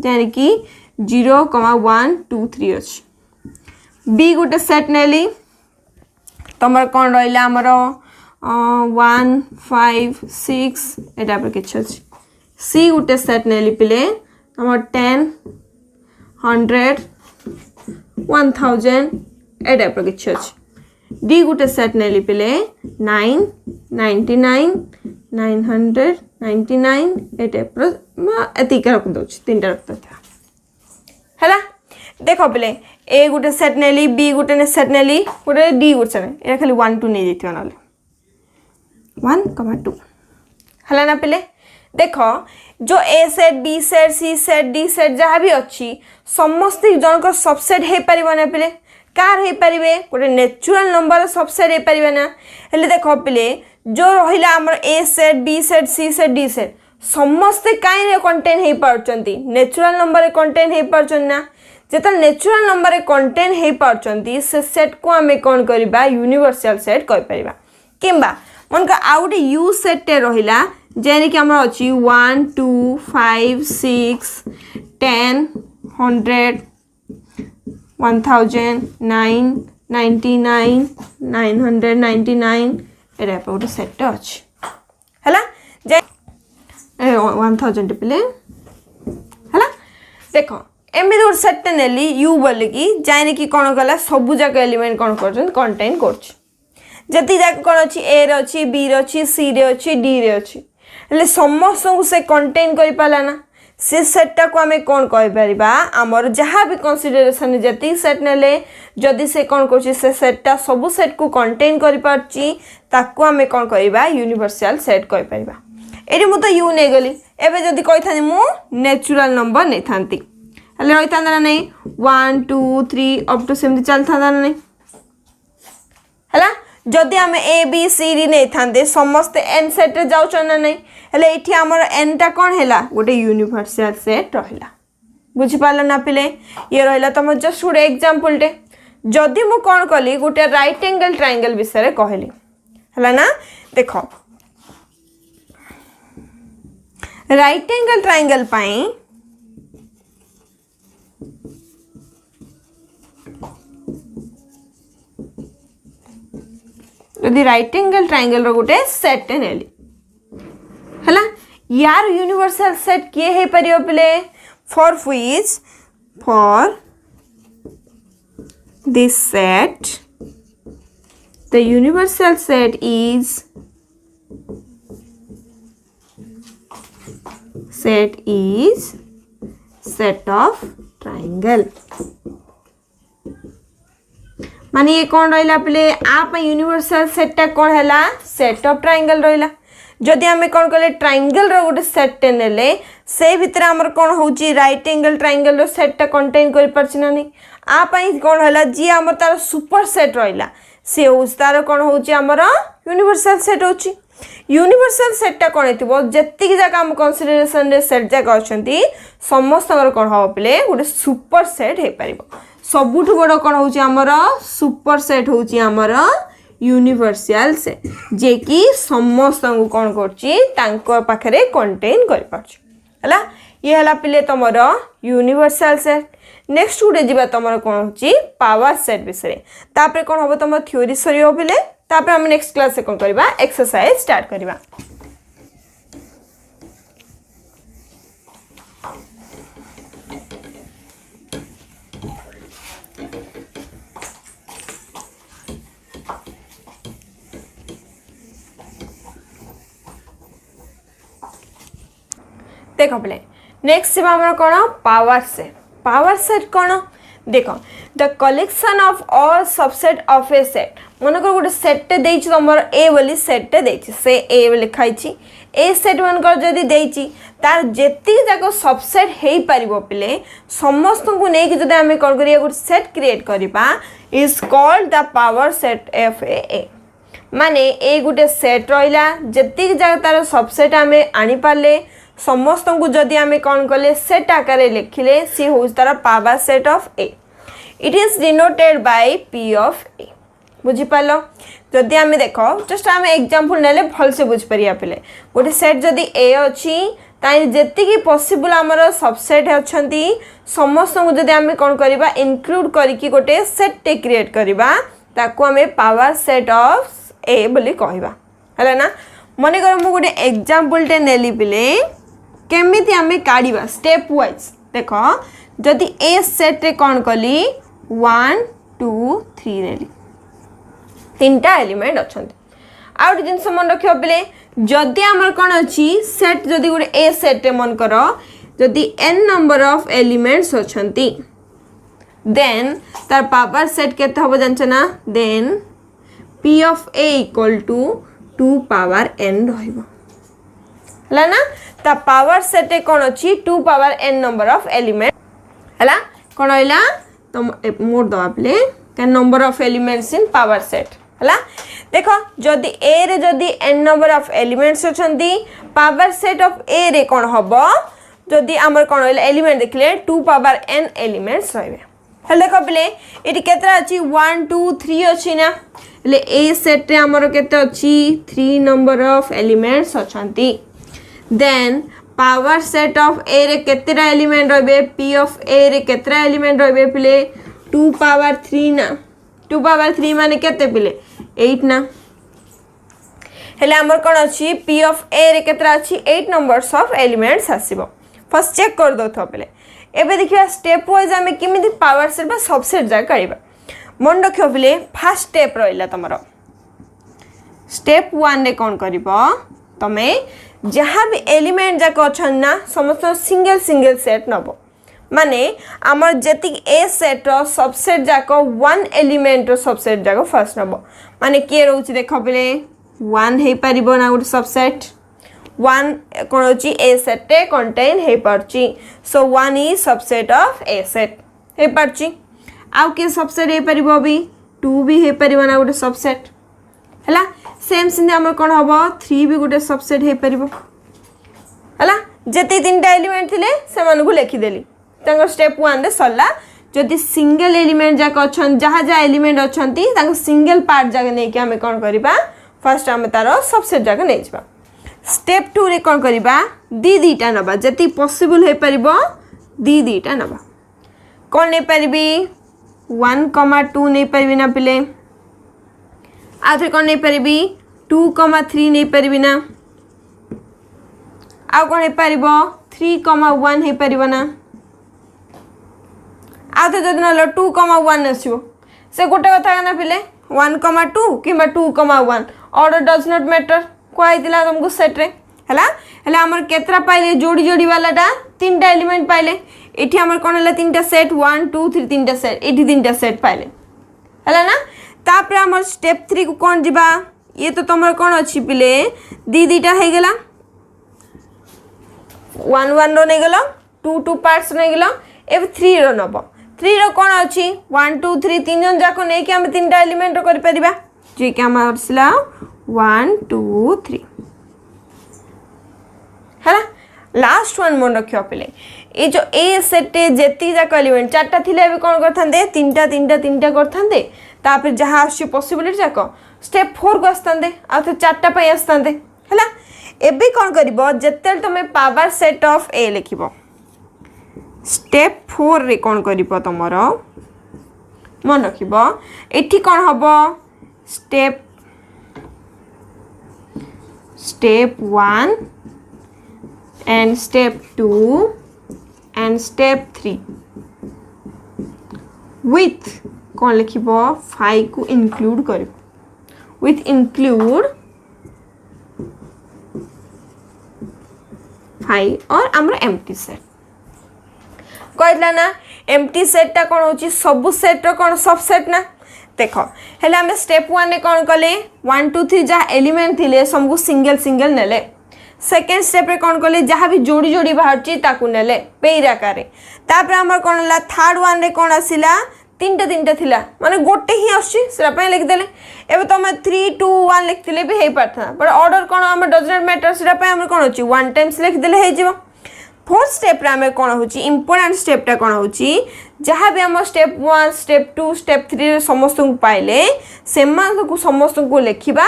जानि कि 0,1 2 3 अछि बी गुटे सेट नेली तमर कोन रहइला हमर 1 5 6 एटा पर किछ अछि सी गुटे सेट नेली पिले हमर 10 100 1000 एटा पर किछ अछि डी गुटे सेट नेली पिले 9 99 999 एटे एतिक रख दउछ तीनटा रखता था हला देखो पिले ए गुटे सेट नेली बी गुटे ने सेट नेली गुटे डी गुटे ने एरा खाली 1 2 नै जइथियो नले 1,2 हला ना पिले देखो जो ए सेट बी सेट सी सेट डी सेट जहाँ भी अच्छी समस्त जनक सबसेट हे परिबो ना पिले कार हे परिबे गोटे नेचुरल नंबर सबसेट हे परिबे ना हेले देखो पिले जो रहिला हमर ए सेट बी सेट सी सेट डी सेट समस्त काई रे कंटेन हे पारचंती नेचुरल नंबर रे कंटेन हे पारचन ना जेता नेचुरल नंबर रे कंटेन हे पारचंती से सेट को हमें कोन करबा यूनिवर्सल सेट कहि परिबा किंबा मन का आउट यू सेट टे रहिला जेने कि हमर अछि 1 2 5 6 10 100 1000 9 99 999 एरा पर सेट अछि हला जे 1000 पिले हला देखो एमती गोटे सेट नेली यू बोलिकी जाने कि कौन कला सबू जाक एलिमेंट कौन कर कंटेन करती जाक कौन अच्छी ए रे अच्छी बी रे अच्छी सी रे अच्छी डी रे अच्छी हेले समस्त को से कंटेन कर पाला ना से सेटा को आम कौन कहीपर आमर जहाँ भी कनसीडरेशन जी सेट नेले जदि से कौन कर सेटा सबू सेट को कंटेन करम कौन करवा यूनिवर्सल सेट कहीपर ये मुझे यू नहीं गली एवं जदि कही था मु नेचुरल नंबर नहीं था रही था ना नहीं 1 2 3 अप टू सेमती चलता था ना नहीं है जदि आम ए बी सी डी नहीं था समस्ते एन सेट रे जाऊँ ना नहीं हेले ये आमर एन टा कौन है गोटे यूनिवर्सल सेट रहा बुझीपार ना पिले ये रहा तुम जस्ट गोटे एग्जांपल टे जदि मु कौन कली गोटे राइट एंगल ट्रायंगल विषय कहली है ना देख राइट एंगल ट्रायंगल पाई यदि राइट एंगल ट्रायंगल रो गोटे सेट नेली है यार यूनिवर्सल सेट किए है परियो पिले for this set the universal set is set of triangle माने ये कौन रहा पिले आप यूनिवर्सल सेटा कौन है सेट ऑफ ट्रायंगल रहा जदि आम कौन कले ट्रायंगल रो गोटे सेट नेले से भितर आमर कौन होची राइट एंगल ट्रायंगल रो सेटा कंटेन कर परछि ना नहीं आप कौन है जी आमर तार सुपर सेट रहा सी तार कौन होची आमर यूनिवर्सल सेट होची यूनिवर्सल सेटा कौन हेतिबो जत्ती जाक आम कंसीडरेशन रे सेट जाक अछंती समस्त कौन हो पिले गोटे सुपर सेट हे परिबो सबुठ बड़ कौन होची आमर सुपर सेट होची आमर यूनिवर्सल सेट जे कि समस्त को कौन करची तांको पाखरे कंटेन कर पाछ हला ये हला पिले तमर यूनिवर्सल सेट नेक्स्ट गुटे जीवा तमर कौन होची पावर सेट विषय तापरे कौन होबो तमर थ्योरी सरियो पिले तापरे हम नेक्स्ट क्लास से कौन करबा एक्सरसाइज स्टार्ट करबा देख पे नेक्स्ट कौन पावर सेट कौन देख the collection of all subset of a set मन को गोटे सेट दे तुम ए बोली सेट दे से ए लिखाई ए सेट मन जदि देती तार जेती जाक सबसेट हो पार पिले समस्त को लेकिन जब आम कौन कर गोटे सेट क्रिएट करवा is called the power set F A माने ए गोटे सेट रहा जेती जाक तार सबसेट आम आनी पारे समस्त को जदि आम कौन कले सेट आकार लिखिले सी हूँ तार power set of A it is denoted by P of A बुझीपार जदि आम देख जस्ट आम एग्जांपल नेले भल से बुझीपर पे गोटे सेट जदि ए अच्छी जी पॉसिबल आमर सबसेट अच्छी समस्त को जदि आम कौन करवा इनक्लूड करके गोटे सेट क्रिएट करवा ताकू आम पावर सेट ऑफ ए बोली कहवा है ना मन कर मु गोटे एग्जांपल टे नेली पिले केमिति आमे काढ़िबा स्टेप वाइज देख जदि ए सेट रे कौन कली 1 2 3 नेली तीनटा एलिमेंट अच्छंती आउट जिनस मन रखियो पिले जदि आमर कौन अच्छी सेट जदि गोटे ए सेट रे मन कर जदि n नंबर ऑफ एलिमेंट्स अच्छंती देन तार पावर सेट केते हबो जानचना then p of a equal to 2 power n रहिबो हला ना ता पावर सेट कौन अच्छी 2 power n number of element हला कौन होइला तो मोड दवा प्ले कैन number of elements in power set हला देखो जदि a रे जदि n नंबर ऑफ एलिमेंट्स अछंती पावर सेट ऑफ a रे कौन हबो जदि हमर कौन होइला एलिमेंट देखले 2 पावर n एलिमेंट्स रहबे हले देखो प्ले एटी केतरा अछि 1 2 3 अछि ना ले a सेट रे हमर केते अछि 3 नंबर ऑफ एलिमेंट्स अछंती then power set of A रे केतेरा एलिमेंट रहबे p ऑफ a रे केतेरा एलिमेंट रहबे पिले 2 पावर 3 ना 2 पावर 3 माने केते पिले 8 ना हेले हमर कोन अछि p ऑफ a रे केतेरा अछि 8 नंबर्स ऑफ एलिमेंट्स आसीबो फर्स्ट चेक कर दो तो पिले एबे देखिए स्टेप वाइज आम केमी पावर सेट बा सबसेट जा करिबा मन रखियो बिले फर्स्ट स्टेप रहिला तमरो स्टेप 1 रे कोन करिबो तमे जहाँ भी एलिमेंट जाक अछन ना समस्त सिंगल सिंगल सेट नबो माने आमर जेतिक ए सेट रो सबसेट जाक 1 एलिमेंट रो सबसेट जाक फर्स्ट नबो माने के रहउची देखो बिले 1 हे परिबो ना गुड सबसेट 1 कोन होची ए सेट रे कंटेन हे परची so 1 is subset of a set हे परची आउ के सबसेट हे परिबो भी 2 भी हे परिबो ना गुड सबसेट हला सेम सिंधे हमर कोन हबो 3 भी गुटे सबसेट हे परिबो हला जति तीनटा एलिमेंट थिले से मानकु लिखि देली तांको स्टेप 1 रे सरला जदि सिंगल एलिमेंट जाक अछन जहा जा एलिमेंट अछंती तांको सिंगल पार्ट जाक नै कि हमें कोन करिबा फर्स्ट हम तारो सबसेट जाक नै जबा स्टेप 2 रे कोन करिबा दीटा नबा जति पॉसिबल हे परिबो दीटा नबा कोन नै परिबी 1,2 नै परिबी ना पिले आथरे कोन नै परिबी 2,3 नै परिबी ना आ कोन हे परिबो 3,1 हे परिबो ना आथरे जदि न 2,1 आसीबो से गोटे कथा ना पिले 1,2 किबा 2,1 ऑर्डर डज नॉट मैटर कोइ दिला तुमको सेट रे हला हला हमर केतरा पाइले जोड़ी जोड़ी वालाटा तीनटा एलिमेंट पाइले एठी हमर कोन हला तीनटा सेट 1 2 3 तीनटा सेट एठी तीनटा सेट पाइले हला ना तापर हमर स्टेप 3 को कोन जिबा ये तो तमर कोन अछि पिले दीटा हे गेला 1 1 रो नै गेला 2 2 पार्ट्स नै गेला एबे 3 रो नबो 3 रो कोन अछि 1 2 3 तीन जन जाको नै कि हम तीनटा एलिमेंट रो करि परिबा जे कि हमर सिला 1 2 3 हला लास्ट वन मन रखियो पिले ए जो ए सेट जेती जाको एलिमेंट चारटा थिले एबे कोन करथांदे तीनटा करथांदे तापर जहाँ आछि पॉसिबिलिटी जाको स्टेप 4 को आस्तांदे आ तो चारटा पय आस्तांदे हला एबे कोन करिवो जेतेल तमे पावर सेट ऑफ ए लिखिबो स्टेप 4 रे कोन करिवो तमरो मन रखिबो एठी कोन हबो step 1 and step 2 and step 3 with कौन लिखिबो 5 को इंक्लूड करिबो with include 5 और हमर एम्प्टी सेट कहला ना एम्प्टी सेट ता कोन होची सब सेट रो कोन सबसेट ना देखो हेले हम स्टेप 1 रे कोन कले 1 2 3 जा एलिमेंट थिले सबको सिंगल सिंगल नेले सेकेंड स्टेप रे कोन कले जहाँ भी जोड़ी जोड़ी बाहरची ताकू नेले पेयर आकारे तापर हमर कोन ला थर्ड वन रे कोन आसिला तीनटा थिला माने गोटे ही आछि सेरा पे लिख देले एबे तो हम 3 2 1 लिखतिले भी हे पड़ता पर ऑर्डर कोन हमर डज नॉट मैटर सेरा पे हमर कोन होची वन टाइम्स लिख देले हे जीवो फोर्थ स्टेप रे हम कोन होची इंपोर्टेंट स्टेप टा कोन होची जहाँ भी हम स्टेप 1 स्टेप 2 स्टेप 3 रे समस्त को पाइले सेमान को समस्त को लिखिबा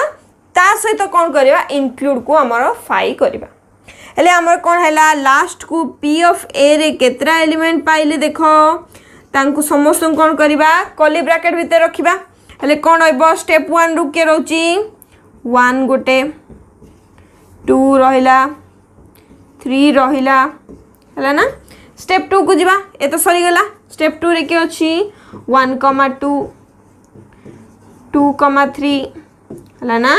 ता सहित कौन करवा इंक्लूड को हमर 5 करवा हेले हमर कोन हैला लास्ट को p ऑफ a रे केतरा एलिमेंट पाइले देखो तांको समस्त कोन करवा कर्ली ब्रैकेट भीतर रखिबा हेले कोन होइबो स्टेप 1 रु के रहउची 1 गोटे 2 रहिला 3 रहिला हला ना स्टेप 2 को जिबा ए तो सरी गेला स्टेप 2 रे के अछि 1,2 2,3 हला ना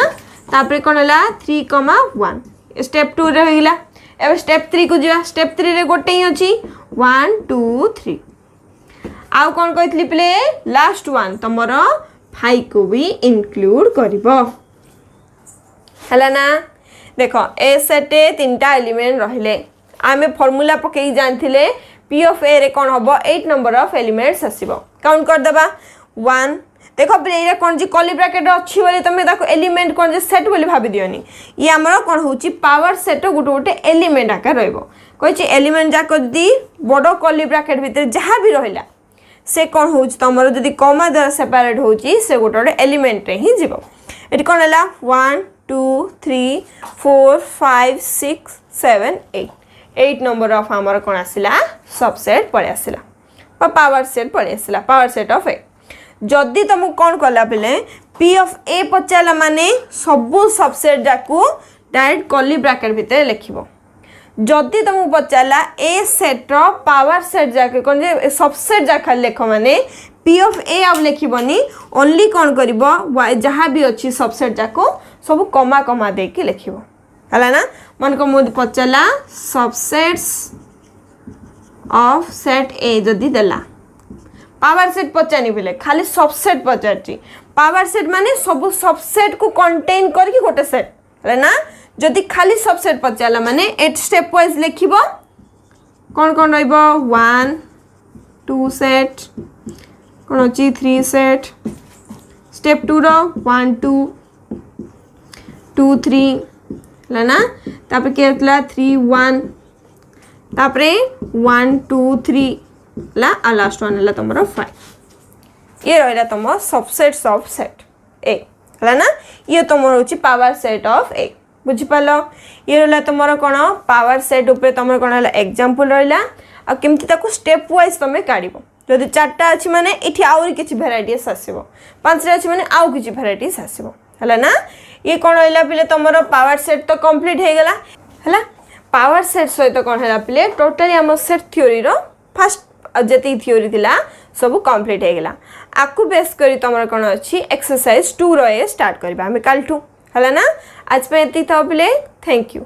तापर कोन हला 3,1 स्टेप 2 रे होइला एबे स्टेप 3 को जिबा स्टेप 3 रे गोटे ही अछि 1 2 3 आउ कोन कहतली प्ले लास्ट वन तमर 5 को भी इंक्लूड करिवो हला ना देखो ए सेट तीनटा एलिमेंट रहिले आमे फार्मूला पकई जानथिले p ऑफ a रे कोन हबो 8 नंबर ऑफ एलिमेंट्स आसीबो काउंट कर देबा 1 देखो ब्रेरा कोन जी कर्ली ब्रैकेट अछि बोले तमे ताको एलिमेंट कोन जे सेट बोली भाबी दियोनी ये हमरो कोन होची पावर सेट गोटे गोटे एलिमेंट आकार रहइबो कहछि एलिमेंट जा कदी बडो कर्ली ब्रैकेट भीतर जहां भी रहिला से कोन होची तमरो जदी कॉमा द्वारा सेपरेट होची से गोटे गोटे एलिमेंट रे ही जीवो एटी कोन हला 1 2 3 4 5 6 7 8 8 नंबर ऑफ हमर कोन आसिला सबसेट पळे आसिला बा पावर सेट पळे आसिला पावर सेट ऑफ ए जदि तुम कौन कला बेले p ऑफ a पचाला माने सबु सबसेट जाकू डायरेक्ट कर्ली ब्रैकेट भीतर लिखिबो जदि तुमको पचारा ए सेट रो पावर सेट जाके कौन जे सबसेट जाक लेख माने पी ऑफ ए अब लिखबनी ओनली कौन कर जहाँ भी अच्छी सबसेट जाक सब कमा कमा दे कि लिखब है ना। मन को मुझे पचारा सबसेट्स ऑफ सेट ए जदि देला पावर सेट पचानी बोले खाली सबसेट पचार पावर सेट माने सब सबसेट को कंटेन करके गोटे सेट है ना। जदि खाली सबसेट पचारा माने एट स्टेप वाइज लिखब कौन कौन रहिबो 1 2 सेट कौन अच्छी 3 सेट स्टेप 2 रो 1 2 2 3 है ना। तापर के 3 1 तापरे 1 2 3 ला आ लास्ट वन है तुम 5 ये रहा तुम सबसेट्स ऑफ सेट ए है ना। ये तुम हूँ पावर सेट ऑफ ए बुझिपाल। ये रहा तुम कौन पावर सेट उपर तुम कौन है एग्जांपल रहा केमती स्टेप वाइज तुम काढ़ जदि 4टा अच्छी माने ये आउरी किसी भेराइटीज आसो 5टा अच्छी माने आउ किसी भेराइटीज आसो है ना। ये कौन रहा पे तुम पावर सेट तो कंप्लीट हो गला है। पावर सेट सहित कौन है पे टोटाली आम सेट थ्योरी फास्ट जी थ्योरी थिला सब कंप्लीट हो गला। आपको बेस करी तुम कौन अच्छी एक्सरसाइज 2 रो स्टार्ट करवा आम कालठू है ना। आज पे ये था पे थैंक यू।